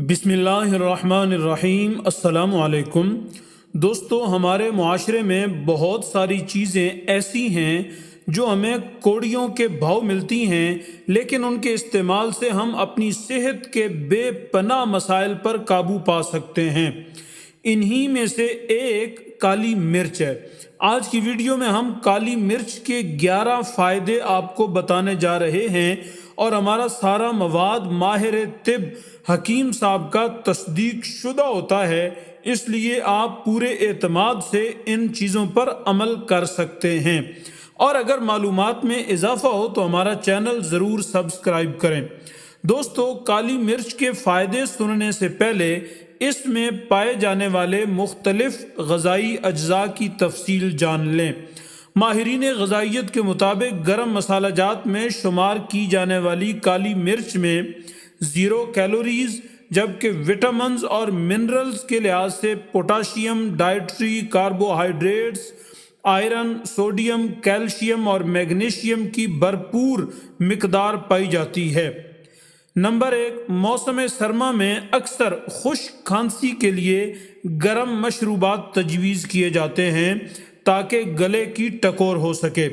بسم اللہ الرحمن الرحیم۔ السلام علیکم دوستو، ہمارے معاشرے میں بہت ساری چیزیں ایسی ہیں جو ہمیں کوڑیوں کے بھاؤ ملتی ہیں، لیکن ان کے استعمال سے ہم اپنی صحت کے بے پناہ مسائل پر قابو پا سکتے ہیں۔ انہی میں سے ایک کالی مرچ ہے۔ آج کی ویڈیو میں ہم کالی مرچ کے 11 فائدے آپ کو بتانے جا رہے ہیں، اور ہمارا سارا مواد ماہر طب حکیم صاحب کا تصدیق شدہ ہوتا ہے، اس لیے آپ پورے اعتماد سے ان چیزوں پر عمل کر سکتے ہیں۔ اور اگر معلومات میں اضافہ ہو تو ہمارا چینل ضرور سبسکرائب کریں۔ دوستو، کالی مرچ کے فائدے سننے سے پہلے اس میں پائے جانے والے مختلف غذائی اجزاء کی تفصیل جان لیں۔ ماہرین غذائیت کے مطابق گرم مسالہ جات میں شمار کی جانے والی کالی مرچ میں 0 کیلوریز، جبکہ وٹامنز اور منرلز کے لحاظ سے potassium, dietary carbohydrates, iron, sodium, calcium اور میگنیشیم کی بھرپور مقدار پائی جاتی ہے۔ نمبر 1، موسم سرما میں اکثر خشک کھانسی کے لیے گرم مشروبات تجویز کیے جاتے ہیں تاکہ گلے کی ٹکور ہو سکے۔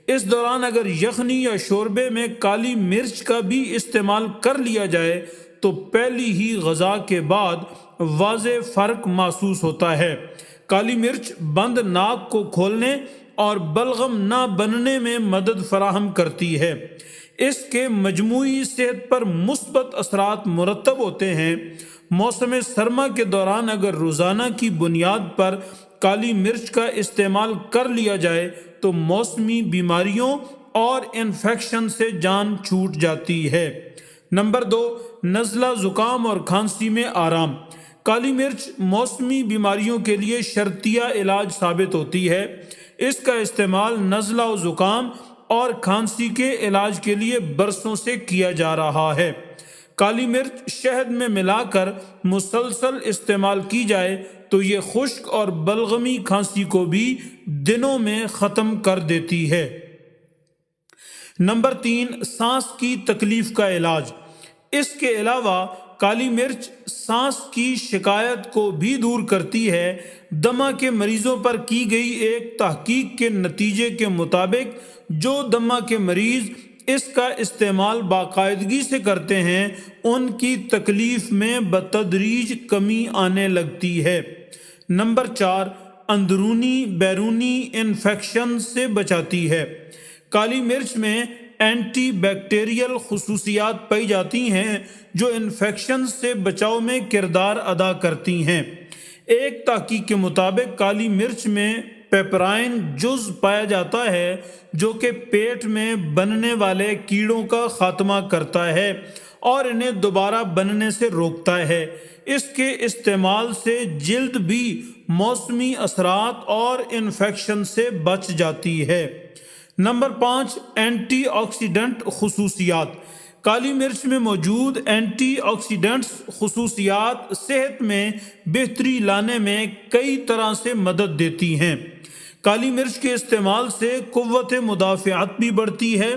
اس دوران اگر یخنی یا شوربے میں کالی مرچ کا بھی استعمال کر لیا جائے تو پہلی ہی غذا کے بعد واضح فرق محسوس ہوتا ہے۔ کالی مرچ بند ناک کو کھولنے اور بلغم نہ بننے میں مدد فراہم کرتی ہے۔ اس کے مجموعی صحت پر مثبت اثرات مرتب ہوتے ہیں۔ موسم سرما کے دوران اگر روزانہ کی بنیاد پر کالی مرچ کا استعمال کر لیا جائے تو موسمی بیماریوں اور انفیکشن سے جان چھوٹ جاتی ہے۔ نمبر 2، نزلہ زکام اور کھانسی میں آرام۔ کالی مرچ موسمی بیماریوں کے لیے شرطیہ علاج ثابت ہوتی ہے۔ اس کا استعمال نزلہ و زکام اور کھانسی کے علاج کے لیے برسوں سے کیا جا رہا ہے۔ کالی مرچ شہد میں ملا کر مسلسل استعمال کی جائے تو یہ خشک اور بلغمی کھانسی کو بھی دنوں میں ختم کر دیتی ہے۔ نمبر 3، سانس کی تکلیف کا علاج۔ اس کے علاوہ کالی مرچ سانس کی شکایت کو بھی دور کرتی ہے۔ دمہ کے مریضوں پر کی گئی ایک تحقیق کے نتیجے کے مطابق جو دمہ کے مریض اس کا استعمال باقاعدگی سے کرتے ہیں ان کی تکلیف میں بتدریج کمی آنے لگتی ہے۔ نمبر 4، اندرونی بیرونی انفیکشن سے بچاتی ہے۔ کالی مرچ میں اینٹی بیکٹیریل خصوصیات پائی جاتی ہیں جو انفیکشن سے بچاؤ میں کردار ادا کرتی ہیں۔ ایک تحقیق کے مطابق کالی مرچ میں پیپرائن جز پایا جاتا ہے جو کہ پیٹ میں بننے والے کیڑوں کا خاتمہ کرتا ہے اور انہیں دوبارہ بننے سے روکتا ہے۔ اس کے استعمال سے جلد بھی موسمی اثرات اور انفیکشن سے بچ جاتی ہے۔ نمبر 5، اینٹی آکسیڈنٹ خصوصیات۔ کالی مرچ میں موجود اینٹی آکسیڈنٹس خصوصیات صحت میں بہتری لانے میں کئی طرح سے مدد دیتی ہیں۔ کالی مرچ کے استعمال سے قوت مدافعت بھی بڑھتی ہے۔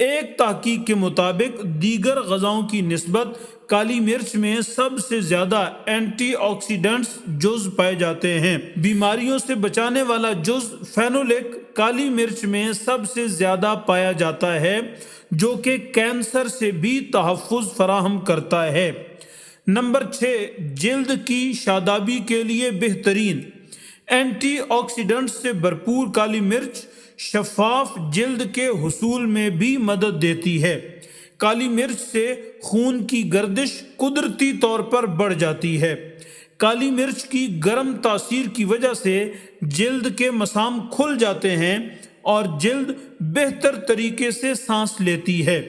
ایک تحقیق کے مطابق دیگر غذاؤں کی نسبت کالی مرچ میں سب سے زیادہ اینٹی آکسیڈنٹس جز پائے جاتے ہیں۔ بیماریوں سے بچانے والا جز فینولک کالی مرچ میں سب سے زیادہ پایا جاتا ہے جو کہ کینسر سے بھی تحفظ فراہم کرتا ہے۔ نمبر 6، جلد کی شادابی کے لیے بہترین۔ اینٹی آکسیڈنٹس سے بھرپور کالی مرچ شفاف جلد کے حصول میں بھی مدد دیتی ہے۔ کالی مرچ سے خون کی گردش قدرتی طور پر بڑھ جاتی ہے۔ کالی مرچ کی گرم تاثیر کی وجہ سے جلد کے مسام کھل جاتے ہیں اور جلد بہتر طریقے سے سانس لیتی ہے،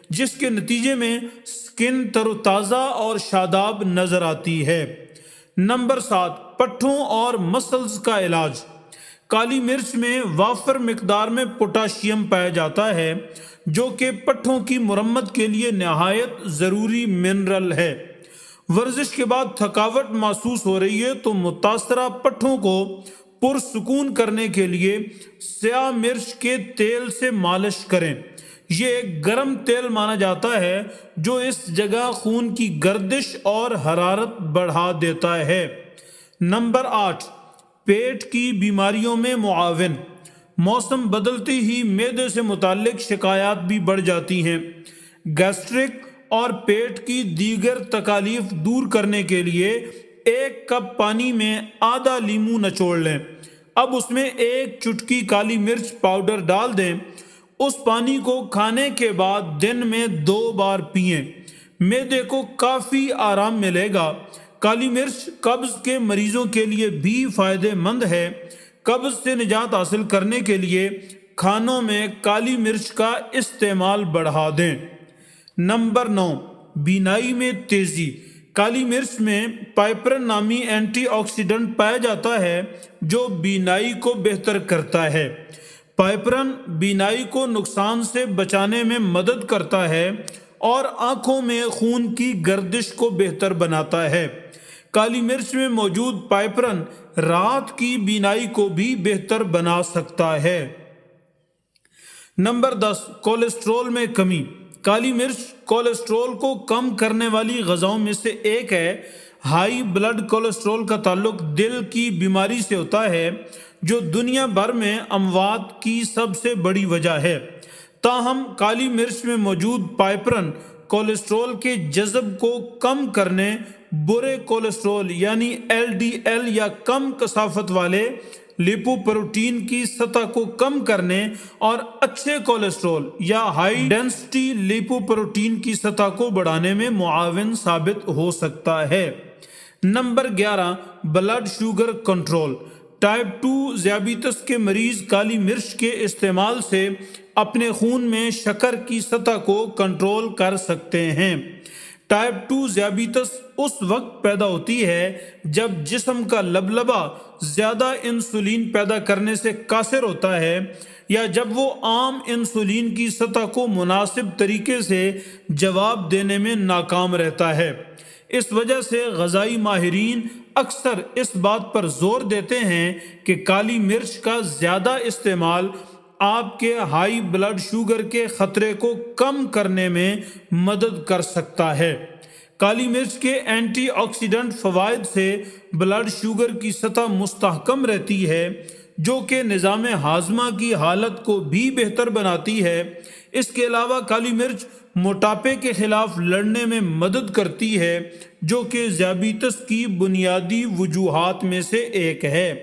جس کے نتیجے میں سکن تر و تازہ اور شاداب نظر آتی ہے۔ نمبر 7، پٹھوں اور مسلز کا علاج۔ کالی مرچ میں وافر مقدار میں پوٹاشیم پایا جاتا ہے جو کہ پٹھوں کی مرمت کے لیے نہایت ضروری منرل ہے۔ ورزش کے بعد تھکاوٹ محسوس ہو رہی ہے تو متاثرہ پٹھوں کو پرسکون کرنے کے لیے سیاہ مرچ کے تیل سے مالش کریں یہ ایک گرم تیل مانا جاتا ہے جو اس جگہ خون کی گردش اور حرارت بڑھا دیتا ہے۔ نمبر 8، پیٹ کی بیماریوں میں معاون۔ موسم بدلتے ہی معدے سے متعلق شکایات بھی بڑھ جاتی ہیں۔ گیسٹرک اور پیٹ کی دیگر تکالیف دور کرنے کے لیے 1 کپ پانی میں آدھا لیمو نچوڑ لیں۔ اب اس میں 1 چٹکی کالی مرچ پاؤڈر ڈال دیں۔ اس پانی کو کھانے کے بعد دن میں 2 بار پئیں۔ معدے کو کافی آرام ملے گا۔ کالی مرچ قبض کے مریضوں کے لیے بھی فائدہ مند ہے۔ قبض سے نجات حاصل کرنے کے لیے کھانوں میں کالی مرچ کا استعمال بڑھا دیں۔ نمبر 9، بینائی میں تیزی۔ کالی مرچ میں پائپرن نامی اینٹی آکسیڈنٹ پایا جاتا ہے جو بینائی کو بہتر کرتا ہے۔ پائپرن بینائی کو نقصان سے بچانے میں مدد کرتا ہے اور آنکھوں میں خون کی گردش کو بہتر بناتا ہے۔ کالی مرچ میں موجود پائپرن رات کی بینائی کو بھی بہتر بنا سکتا ہے۔ نمبر 10، کولیسٹرول میں کمی۔ کالی مرچ کولیسٹرول کو کم کرنے والی غذاؤں میں سے ایک ہے۔ ہائی بلڈ کولیسٹرول کا تعلق دل کی بیماری سے ہوتا ہے جو دنیا بھر میں اموات کی سب سے بڑی وجہ ہے۔ تاہم کالی مرچ میں موجود پائپرن کولیسٹرول کے جذب کو کم کرنے، برے کولیسٹرول یعنی LDL یا کم کثافت والے لیپوپروٹین کی سطح کو کم کرنے اور اچھے کولیسٹرول یا ہائی ڈینسٹی لیپوپروٹین کی سطح کو بڑھانے میں معاون ثابت ہو سکتا ہے۔ Number 11، blood sugar control. Type 2 ذیابیطس کے مریض کالی مرچ کے استعمال سے اپنے خون میں شکر کی سطح کو کنٹرول کر سکتے ہیں۔ ٹائپ 2 ذیابیطس اس وقت پیدا ہوتی ہے جب جسم کا لبلبہ زیادہ انسولین پیدا کرنے سے قاصر ہوتا ہے یا جب وہ عام انسولین کی سطح کو مناسب طریقے سے جواب دینے میں ناکام رہتا ہے۔ اس وجہ سے غذائی ماہرین اکثر اس بات پر زور دیتے ہیں کہ کالی مرچ کا زیادہ استعمال آپ کے ہائی بلڈ شوگر کے خطرے کو کم کرنے میں مدد کر سکتا ہے۔ کالی مرچ کے اینٹی آکسیڈنٹ فوائد سے بلڈ شوگر کی سطح مستحکم رہتی ہے جو کہ نظام ہاضمہ کی حالت کو بھی بہتر بناتی ہے۔ اس کے علاوہ کالی مرچ موٹاپے کے خلاف لڑنے میں مدد کرتی ہے جو کہ ذیابیطس کی بنیادی وجوہات میں سے ایک ہے۔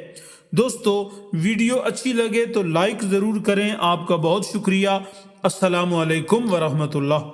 دوستو، ویڈیو اچھی لگے تو لائک ضرور کریں۔ آپ کا بہت شکریہ۔ السلام علیکم ورحمۃ اللہ۔